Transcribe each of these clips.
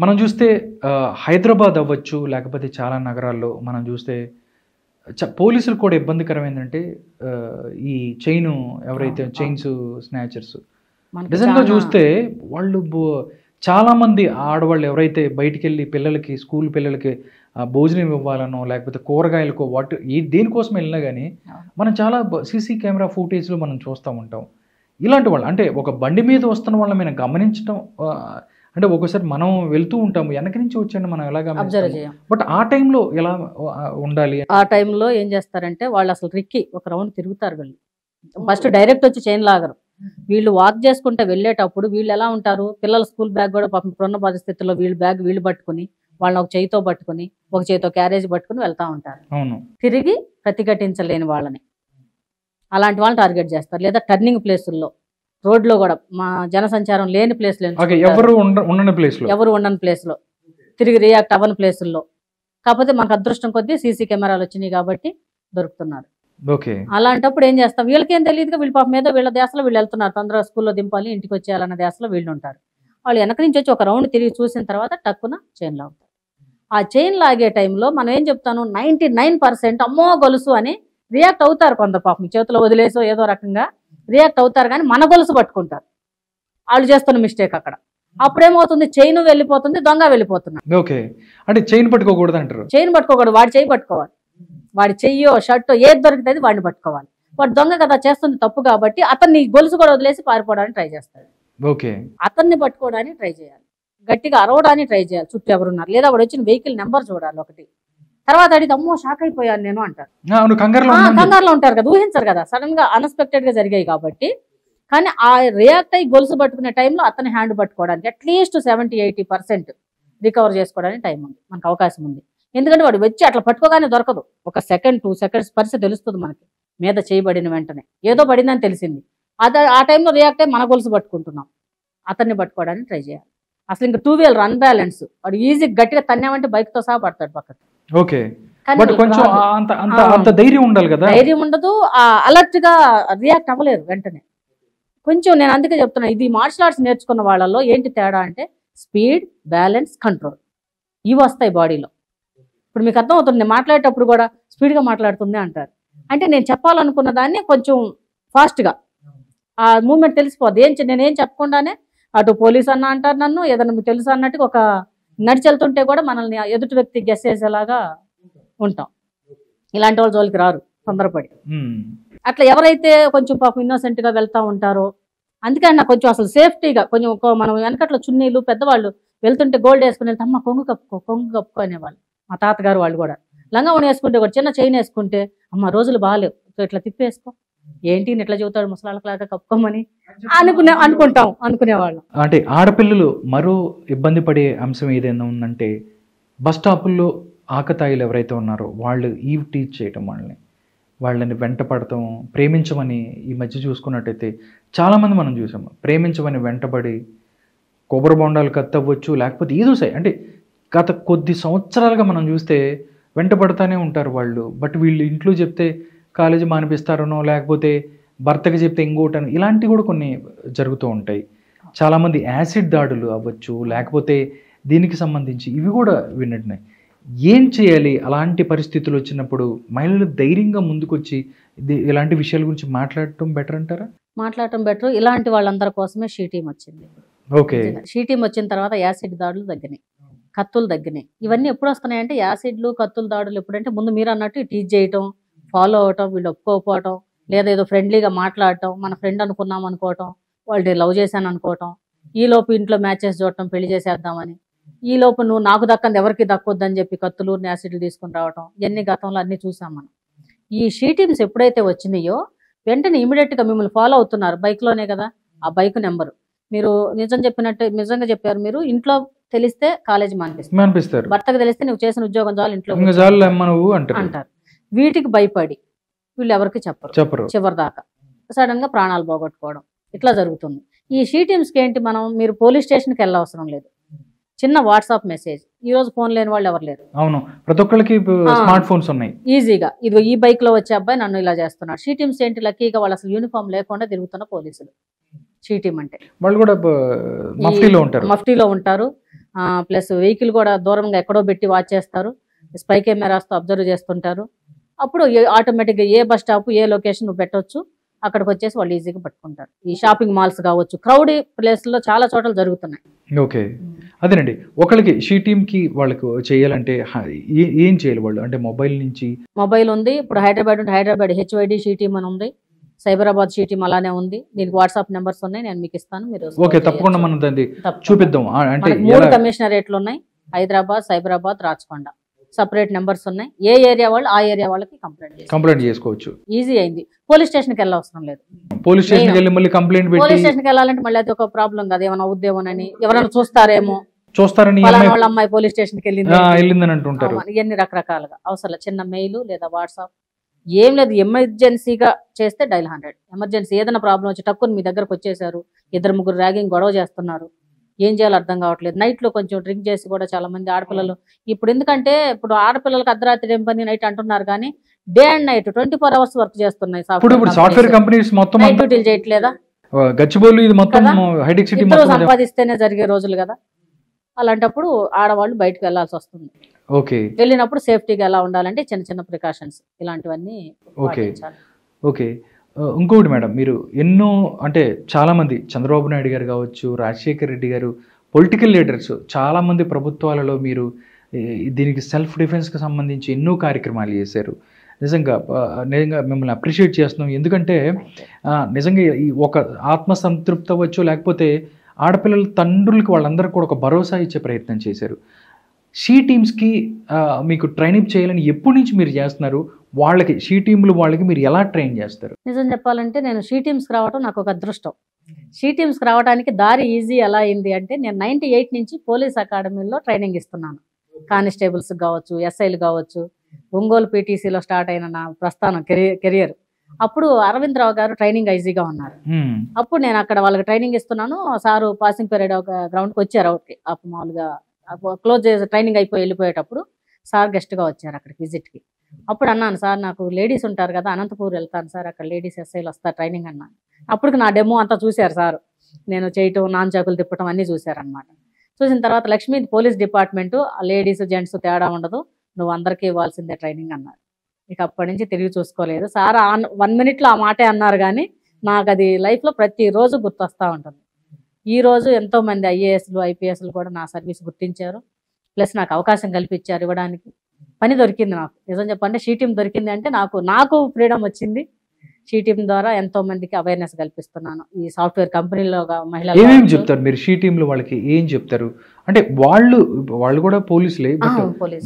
మనం చూస్తే హైదరాబాద్ అవ్వచ్చు, లేకపోతే చాలా నగరాల్లో మనం చూస్తే పోలీసులు కూడా ఇబ్బందికరం ఏంటంటే ఈ చైను ఎవరైతే చైన్స్ స్నాచర్స్ నిజంగా చూస్తే వాళ్ళు చాలామంది ఆడవాళ్ళు ఎవరైతే బయటికి వెళ్ళి పిల్లలకి స్కూల్ పిల్లలకి భోజనం ఇవ్వాలనో లేకపోతే కూరగాయలకో దేనికోసం వెళ్ళినా కానీ మనం చాలా సీసీ కెమెరా ఫుటేజ్లో మనం చూస్తూ ఉంటాం. ఇలాంటి వాళ్ళు అంటే ఒక బండి మీద వస్తున్న వాళ్ళని మనం గమనించడం అంటే ఒకసారి మనం వెళ్తూ ఉంటాము వెనక నుంచి వచ్చాను మనం ఎలా గమనిస్తాం, బట్ ఆ టైంలో ఎలా ఉండాలి? ఆ టైంలో ఏం చేస్తారంటే వాళ్ళు అసలు రిక్కి ఒక రౌండ్ తిరుగుతారు. వీళ్ళు ఫస్ట్ డైరెక్ట్ వచ్చి చైన్ లాగరు. వీళ్ళు వాక్ చేసుకుంటే వెళ్ళేటప్పుడు వీళ్ళు ఎలా ఉంటారు, పిల్లల స్కూల్ బ్యాగ్ కూడా పాపం ఇప్పుడున్న పరిస్థితుల్లో వీళ్ళు బ్యాగ్ వీళ్ళు పట్టుకుని వాళ్ళని ఒక చేయితో పట్టుకుని ఒక చేయితో క్యారేజ్ పట్టుకుని వెళ్తా ఉంటారు. తిరిగి ప్రతిఘటించలేని వాళ్ళని అలాంటి వాళ్ళని టార్గెట్ చేస్తారు. లేదా టర్నింగ్ ప్లేసుల్లో రోడ్లో కూడా మా జనసంచారం లేని ప్లేస్లో ఎవరు ఉండని ప్లేస్లో తిరిగి రియాక్ట్ అవ్వని ప్లేసుల్లో. కాకపోతే మాకు అదృష్టం కొద్దీ సీసీ కెమెరాలు వచ్చినాయి కాబట్టి దొరుకుతున్నారు. అలాంటప్పుడు ఏం చేస్తాం, వీళ్ళకేం తెలియదుగా వీళ్ళ పాప మీద వీళ్ళ దేశంలో వీళ్ళు వెళ్తున్నారు, తొందరగా స్కూల్లో దింపాలి ఇంటికి వచ్చేయాలన్న దేశంలో వీళ్ళు ఉంటారు. వాళ్ళు వెనక నుంచి వచ్చి ఒక రౌండ్ తిరిగి చూసిన తర్వాత టక్కున చైన్ లాగుతారు. ఆ చైన్ లాగే టైంలో మనం ఏం చెప్తాను, 99% అమ్మో గొలుసు అని రియాక్ట్ అవుతారు. కొందరు పాపం చేతిలో వదిలేసో ఏదో రకంగా రియాక్ట్ అవుతారు, కానీ మన గొలుసు పట్టుకుంటారు. వాళ్ళు చేస్తున్న మిస్టేక్ అక్కడ. అప్పుడేమవుతుంది, చైన్ వెళ్ళిపోతుంది, దొంగ వెళ్ళిపోతున్నారు. అంటే చైన్ పట్టుకోకూడదు అంటారు. చైన్ పట్టుకోకూడదు, వాడి చేయి పట్టుకోవాలి. వాడి చెయ్యో షర్టో ఏది దొరికితే వాడిని పట్టుకోవాలి. వాడు దొంగ కదా చేస్తుంది తప్పు కాబట్టి అతన్ని గొలుసు కూడా వదిలేసి పారిపోవడానికి ట్రై చేస్తాడు. అతన్ని పట్టుకోవడానికి ట్రై చేయాలి, గట్టిగా అరవడానికి ట్రై చేయాలి చుట్టూ ఎవరున్నారు, లేదా వాడు వచ్చిన వెహికల్ నెంబర్ చూడాలి ఒకటి. తర్వాత అడిగితే అమ్మో షాక్ అయిపోయాను నేను అంటారు. కంగారులో ఉంటారు కదా, ఊహించరు కదా, సడన్ గా అన్ఎక్స్పెక్టెడ్ గా జరిగాయి కాబట్టి. కానీ ఆ రియాక్ట్ అయ్యి గొలుసు పట్టుకునే టైంలో అతని హ్యాండ్ పట్టుకోవడానికి అట్లీస్ట్ 70-80% రికవర్ చేసుకోవడానికి టైం ఉంది, మనకు అవకాశం ఉంది. ఎందుకంటే వాడు వచ్చి అట్లా పట్టుకోగానే దొరకదు, 1 సెకండ్ 2 సెకండ్స్ పరిస్థితి తెలుస్తుంది మనకి. మీద చేయబడిన వెంటనే ఏదో పడిందని తెలిసింది, ఆ టైంలో రియాక్ట్ అయ్యి మన గొలుసు పట్టుకుంటున్నాం, అతన్ని పట్టుకోవడానికి ట్రై చేయాలి. అసలు ఇంకా 2 వీలర్ అన్బ్యాలెన్స్, వాడు ఈజీ గట్టిగా తన్నామంటే బైక్ తో సహా పడతాడు పక్కకి. ధైర్యం ఉండదు, అలర్ట్ గా రియాక్ట్ అవ్వలేరు వెంటనే. కొంచెం నేను అందుకే చెప్తున్నా, ఇది మార్షల్ ఆర్ట్స్ నేర్చుకున్న వాళ్ళలో ఏంటి తేడా అంటే స్పీడ్, బ్యాలెన్స్, కంట్రోల్ ఇవి వస్తాయి బాడీలో. ఇప్పుడు మీకు అర్థం అవుతుంది, నేను మాట్లాడేటప్పుడు కూడా స్పీడ్గా మాట్లాడుతుంది అంటారు. అంటే నేను చెప్పాలనుకున్న దాన్ని కొంచెం ఫాస్ట్గా ఆ మూమెంట్ తెలిసిపోద్ది. నేనేం చెప్పకుండానే అటు పోలీస్ అన్న అంటారు నన్ను, ఏదన్నా మీకు తెలుసు అన్నట్టుగా ఒక నడిచెళ్తుంటే కూడా మనల్ని ఎదుటి వ్యక్తి గెస్ చేసేలాగా ఉంటాం. ఇలాంటి వాళ్ళ జోలికి రారు తొందరపడి. అట్లా ఎవరైతే కొంచెం పాపం ఇన్నోసెంట్గా వెళ్తూ ఉంటారో, అందుకే అన్న కొంచెం అసలు సేఫ్టీగా కొంచెం మనం వెనకట్లో చున్నీలు పెద్దవాళ్ళు వెళ్తుంటే గోల్డ్ వేసుకుని వెళ్తే అమ్మ కొంగు కప్పుకో అనేవాళ్ళు. మా తాతగారు వాళ్ళు కూడా లంగా ఉని వేసుకుంటే కూడా చిన్న చైన్ వేసుకుంటే అమ్మ రోజులు బాగాలేవు, ఇట్లా తిప్పేసుకో, ఏంటి ఇట్లా చెబుతాడు ముసలాళ్ళలాగా కప్పుకోమని అనుకునేవాళ్ళం. అంటే ఆడపిల్లలు మరో ఇబ్బంది పడే అంశం ఏదైనా ఉందంటే బస్ స్టాపుల్లో ఆకతాయిలు ఎవరైతే ఉన్నారో వాళ్ళు ఈవ్ టీచ్ చేయటం, వాళ్ళని వెంట పడటం, ప్రేమించమని ఈ మధ్య చూసుకున్నట్టయితే చాలామంది మనం చూసాము, ప్రేమించమని వెంటబడి కొబ్బరి బొండాలు కత్తవ్వచ్చు, లేకపోతే ఏదో అంటే గత కొద్ది సంవత్సరాలుగా మనం చూస్తే వెంటబడతానే ఉంటారు వాళ్ళు. బట్ వీళ్ళు ఇంట్లో చెప్తే కాలేజీ మానిపిస్తారనో, లేకపోతే భర్తకి చెప్తే ఇంకోటనో, ఇలాంటివి కూడా కొన్ని జరుగుతూ ఉంటాయి. చాలామంది యాసిడ్ దాడులు అవ్వచ్చు, లేకపోతే దీనికి సంబంధించి ఇవి కూడా విన్నట్టున్నాయి. ఏం చేయాలి అలాంటి పరిస్థితులు వచ్చినప్పుడు? మహిళలు ధైర్యంగా ముందుకొచ్చి ఇలాంటి విషయాల గురించి మాట్లాడటం బెటర్ అంటారా? మాట్లాడటం బెటర్. ఇలాంటి వాళ్ళందరి కోసమే షీ టీమ్ వచ్చింది. షీ టీమ్ వచ్చిన తర్వాత యాసిడ్ దాడులు తగ్గినాయి, కత్తులు తగ్గినాయి. ఇవన్నీ ఎప్పుడు వస్తున్నాయంటే యాసిడ్లు కత్తుల దాడులు ఎప్పుడంటే ముందు మీరు అన్నట్టు టీచ్ చేయటం, ఫాలో అవటం, వీళ్ళు ఒప్పుకోకపోవటం, లేదా ఏదో ఫ్రెండ్లీగా మాట్లాడటం, మన ఫ్రెండ్ అనుకున్నాం అనుకోవటం, వాళ్ళు లవ్ చేశాను అనుకోవటం, ఈలోపు ఇంట్లో మ్యాచెస్ చూడటం, పెళ్లి చేసేద్దామని, ఈలోపు నువ్వు నాకు దక్కంది ఎవరికి దక్కొద్దని చెప్పి కత్తులు యాసిడ్లు తీసుకుని రావటం, ఇవన్నీ గతంలో అన్నీ చూసాం మనం. ఈ షీ టీమ్స్ ఎప్పుడైతే వచ్చినాయో వెంటనే ఇమీడియట్గా మిమ్మల్ని ఫాలో అవుతున్నారు. బైక్లోనే కదా, ఆ బైక్ నెంబరు మీరు నిజంగా చెప్పారు. మీరు ఇంట్లో తెలిస్తే కాలేజీ మానిపిస్తారు, భర్తకు తెలిస్తే నువ్వు చేసిన ఉద్యోగం చాలు ఇంట్లో అంటారు. వీటికి భయపడి వీళ్ళు ఎవరికి చెప్పరు, చివరి దాకా సడన్ గా ప్రాణాలు పోగొట్టుకోవడం ఇట్లా జరుగుతుంది. ఈ షీ టీమ్స్కి ఏంటి, మీరు పోలీస్ స్టేషన్కి వెళ్ళవసరం లేదు, చిన్న వాట్సాప్ మెసేజ్. ఈ రోజు ఫోన్ లేని వాళ్ళు ఎవరు లేరు, అవును, ప్రతి ఒక్కరికి స్మార్ట్ ఫోన్స్ ఉన్నాయి. ఈజీగా ఇదిగో ఈ బైక్ లో వచ్చే అబ్బాయి నన్ను ఇలా చేస్తున్నాడు. షీ టీమ్స్ ఏంటి, లక్కీగా వాళ్ళు అసలు యూనిఫామ్ లేకుండా తిరుగుతున్న పోలీసులు. షీ టీమ్ అంటే వాళ్ళు కూడా మఫ్టీలో ఉంటారు. ప్లస్ వెహికల్ కూడా దూరంగా ఎక్కడో పెట్టి వాచ్ చేస్తారు, స్పై కెమెరాస్తో అబ్జర్వ్ చేస్తుంటారు. అప్పుడు ఆటోమేటిక్గా ఏ బస్ స్టాప్ ఏ లొకేషన్ నువ్వు పెట్టొచ్చు, అక్కడికి వచ్చేసి వాళ్ళు ఈజీగా పట్టుకుంటారు. ఈ షాపింగ్ మాల్స్ కావచ్చు, క్రౌడీ ప్లేస్లో చాలా చోట్ల జరుగుతున్నాయి. ఓకే, అదేనండి. ఒకళ్ళకి షీ టీమ్కి వాళ్ళకు చేయాలంటే ఏం చేయాలి వాళ్ళు? అంటే మొబైల్ నుంచి మొబైల్ ఉంది. ఇప్పుడు హైదరాబాద్ ఉంటే హైదరాబాద్ హెచ్వైడి షీ టీమ్ అని ఉంది, సైబరాబాద్ షీ టీమ్ అలానే ఉంది. దీనికి వాట్సాప్ నెంబర్స్ ఉన్నాయి, నేను మీకు ఇస్తాను. మీరు ఓకే, తప్పకుండా మనం దాన్ని చూపిద్దాం. అంటే 3 కమిషనరేట్లు ఉన్నాయి, హైదరాబాద్, సైబరాబాద్, రాచకొండ. సపరేట్ నెంబర్స్ ఉన్నాయి. ఏ ఏరియా వాళ్ళు ఆ ఏరియా వాళ్ళకి కంప్లైంట్ చేసుకోవచ్చు. ఈజీ అయింది. పోలీస్ స్టేషన్కి వెళ్ళవసరం లేదు. పోలీస్ స్టేషన్కి వెళ్ళి మళ్ళీ కంప్లైంట్ పెట్టి పోలీస్ స్టేషన్కి వెళ్ళాలంటే మళ్ళీ అది ఒక ప్రాబ్లం కదా, ఏమైనా అవుద్దేమోనని, ఎవరైనా చూస్తారని వాళ్ళ అమ్మాయి పోలీస్ స్టేషన్కి వెళ్ళిందని అంటుంటారు. ఇవన్నీ రకరకాలుగా అవసరం. చిన్న మెయిల్ లేదా వాట్సాప్ ఏం లేదు. ఎమర్జెన్సీగా చేస్తే డైల్ 100. ఎమర్జెన్సీ ఏదైనా ప్రాబ్లం వచ్చి టక్కుని మీ దగ్గరకు వచ్చేసారు, 2-3 ర్యాగింగ్ గొడవ చేస్తున్నారు, ఏం చేయాలో అర్థం కావట్లేదు. నైట్లో కొంచెం డ్రింక్ చేసి కూడా చాలా మంది ఆడపిల్లలు ఇప్పుడు, ఎందుకంటే ఇప్పుడు ఆడపిల్లలకు అర్ధరాత్రి ఏం పని నైట్ అంటున్నారు, కానీ day and night 24 hours work చేస్తున్నాయి సాఫ్ట్వేర్ కంపెనీస్. మొత్తం నైట్ డ్యూటీలు చేయట్లేదా? గచ్చిబౌలి ఇది మొత్తం హైటెక్ సిటీ ఇద్దరు సంపాదిస్తేనే జరిగే రోజులు కదా. అలాంటప్పుడు ఆడవాళ్ళు బయటకు వెళ్లాల్సి వస్తుంది. ఓకే, వెళ్ళినప్పుడు సేఫ్టీగా ఎలా ఉండాలంటే చిన్న చిన్న ప్రికాషన్స్ ఇలాంటివన్నీ. ఓకే, ఇంకొకటి మేడం, మీరు ఎన్నో అంటే చాలామంది చంద్రబాబు నాయుడు గారు కావచ్చు, రాజశేఖర్ రెడ్డి గారు, పొలిటికల్ లీడర్స్ చాలామంది ప్రభుత్వాలలో మీరు దీనికి సెల్ఫ్ డిఫెన్స్కి సంబంధించి ఎన్నో కార్యక్రమాలు చేశారు. నిజంగా మిమ్మల్ని అప్రిషియేట్ చేస్తున్నాం. ఎందుకంటే నిజంగా ఈ ఒక ఆత్మసంతృప్తి అవ్వచ్చు, లేకపోతే ఆడపిల్లల తండ్రులకి వాళ్ళందరికీ కూడా ఒక భరోసా ఇచ్చే ప్రయత్నం చేశారు. షీ టీమ్స్కి మీకు ట్రైనింగ్ చేయాలని ఎప్పటి నుంచి మీరు చేస్తున్నారు? వాళ్ళకి షీ టీంలు వాళ్ళకి మీరు ఎలా ట్రైన్ చేస్తారు? నిజం చెప్పాలంటే నేను షీ టీమ్స్కి రావడం నాకు ఒక అదృష్టం. షీ టీమ్స్కి రావడానికి దారి ఈజీ ఎలా అయింది అంటే, నేను 98 నుంచి పోలీస్ అకాడమీలో ట్రైనింగ్ ఇస్తున్నాను. కానిస్టేబుల్స్ కావచ్చు, ఎస్ఐలు కావచ్చు. ఒంగోలు పీటీసీలో స్టార్ట్ అయిన నా ప్రస్థానం కెరియర్. అప్పుడు అరవింద్ రావు గారు ట్రైనింగ్ ఐజీగా ఉన్నారు. అప్పుడు నేను అక్కడ వాళ్ళకి ట్రైనింగ్ ఇస్తున్నాను. సారు పాసింగ్ పీరియడ్ ఒక గ్రౌండ్కి వచ్చారు. అవుట్కి మామూలుగా క్లోజ్ చేసి ట్రైనింగ్ అయిపోయి వెళ్ళిపోయేటప్పుడు సార్ గెస్ట్గా వచ్చారు అక్కడికి విజిట్కి. అప్పుడు అన్నాను, సార్ నాకు లేడీస్ ఉంటారు కదా, అనంతపూర్ వెళ్తాను సార్, అక్కడ లేడీస్ ఎస్ఐలు వస్తారు ట్రైనింగ్ అన్నాను. అప్పటికి నా డెమో అంతా చూశారు సార్. నేను చేయటం, నాన్ చాకులు తిప్పటం అన్నీ చూశారనమాట. చూసిన తర్వాత Lakshmi police department ladies gents తేడా ఉండదు, నువ్వు అందరికీ ఇవ్వాల్సిందే ట్రైనింగ్ అన్నారు. ఇక అప్పటి నుంచి తిరిగి చూసుకోలేదు. సార్ 1 minute ఆ మాటే అన్నారు, కానీ నాకు అది లైఫ్లో ప్రతిరోజు గుర్తొస్తూ ఉంటుంది. ఈరోజు ఎంతోమంది ఐఏఎస్లు ఐపీఎస్లు కూడా నా సర్వీస్ గుర్తించారు, ప్లస్ నాకు అవకాశం కల్పించారు ఇవ్వడానికి. పని దొరికింది నాకు. నిజం చెప్పంటే షీ టీమ్ దొరికింది అంటే నాకు ఫ్రీడమ్ వచ్చింది. షీ టీమ్ ద్వారా ఎంతో మందికి అవేర్నెస్ కల్పిస్తున్నాను. ఈ సాఫ్ట్వేర్ కంపెనీలో మహిళలు ఏమేమి చెప్తారు మీరు షీ టీంలో వాళ్ళకి? ఏం చెప్తారు అంటే వాళ్ళు కూడా పోలీసులే,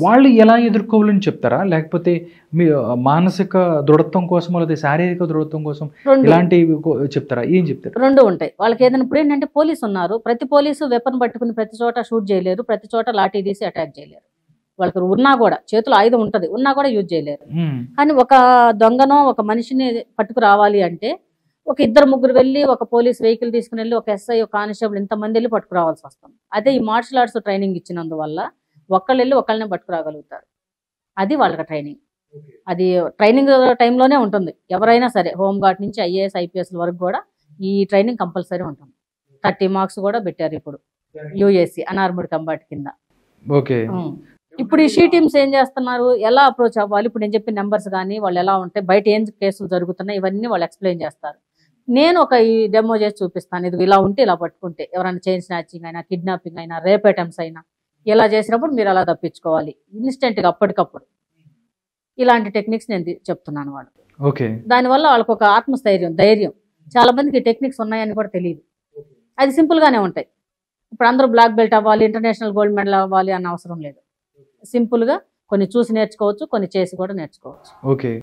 వాళ్ళు ఎలా ఎదుర్కోవాలని చెప్తారా, లేకపోతే మీ మానసిక దృఢత్వం కోసం లేదా శారీరక దృఢత్వం కోసం ఇలాంటివి చెప్తారా? ఏం చెప్తారు? రెండు ఉంటాయి వాళ్ళకి. ఏదైనా ఇప్పుడు ఏంటంటే పోలీసు ఉన్నారు, ప్రతి పోలీసు వెపన్ పట్టుకుని ప్రతి చోట షూట్ చేయలేరు, ప్రతి చోట లాఠీ తీసి అటాక్ చేయలేరు. వాళ్ళకి ఉన్నా కూడా చేతులు ఆయుధం ఉంటుంది, ఉన్నా కూడా యూజ్ చేయలేరు. కానీ ఒక దొంగనో ఒక మనిషిని పట్టుకు రావాలి అంటే ఒక 2-3 వెళ్ళి ఒక పోలీస్ వెహికల్ తీసుకుని వెళ్ళి ఒక ఎస్ఐ ఒక కానిస్టేబుల్ ఇంతమంది వెళ్ళి పట్టుకురావాల్సి వస్తుంది. అదే ఈ మార్షల్ ఆర్ట్స్ ట్రైనింగ్ ఇచ్చినందువల్ల ఒకళ్ళు వెళ్ళి ఒకళ్ళనే పట్టుకురాగలుగుతారు. అది వాళ్ళకి ట్రైనింగ్. అది ట్రైనింగ్ టైంలోనే ఉంటుంది. ఎవరైనా సరే హోంగార్డ్ నుంచి ఐఏఎస్ ఐపీఎస్ వరకు కూడా ఈ ట్రైనింగ్ కంపల్సరీ ఉంటుంది. 30 మార్క్స్ కూడా పెట్టారు ఇప్పుడు యూఏసీ అన్ఆర్మ్డ్ కంబాట్ కింద. ఓకే. ఇప్పుడు ఈ షీ టీమ్స్ ఏం చేస్తున్నారు, ఎలా అప్రోచ్ అవ్వాలి, ఇప్పుడు నేను చెప్పిన నెంబర్స్ కానీ వాళ్ళు ఎలా ఉంటాయి, బయట ఏం కేసులు జరుగుతున్నాయి, ఇవన్నీ వాళ్ళు ఎక్స్ప్లెయిన్ చేస్తారు. నేను ఒక ఈ డెమో చేసి చూపిస్తాను, ఇది ఇలా ఉంటే ఇలా పట్టుకుంటే, ఎవరైనా చైన్ స్నాచింగ్ అయినా కిడ్నాపింగ్ అయినా రేప్ అటెంప్ట్స్ అయినా ఇలా చేసినప్పుడు మీరు అలా తప్పించుకోవాలి ఇన్స్టెంట్గా అప్పటికప్పుడు. ఇలాంటి టెక్నిక్స్ నేను చెప్తున్నాను వాళ్ళు. ఓకే. దానివల్ల వాళ్ళకి ఒక ఆత్మస్థైర్యం, ధైర్యం. చాలా మందికి టెక్నిక్స్ ఉన్నాయని కూడా తెలియదు. అది సింపుల్గానే ఉంటాయి. ఇప్పుడు అందరూ బ్లాక్ బెల్ట్ అవ్వాలి, ఇంటర్నేషనల్ గోల్డ్ మెడల్ అవ్వాలి అన్న అవసరం లేదు. సింపుల్గా కొన్ని చూసి నేర్చుకోవచ్చు, కొన్ని చేసి కూడా నేర్చుకోవచ్చు. ఓకే.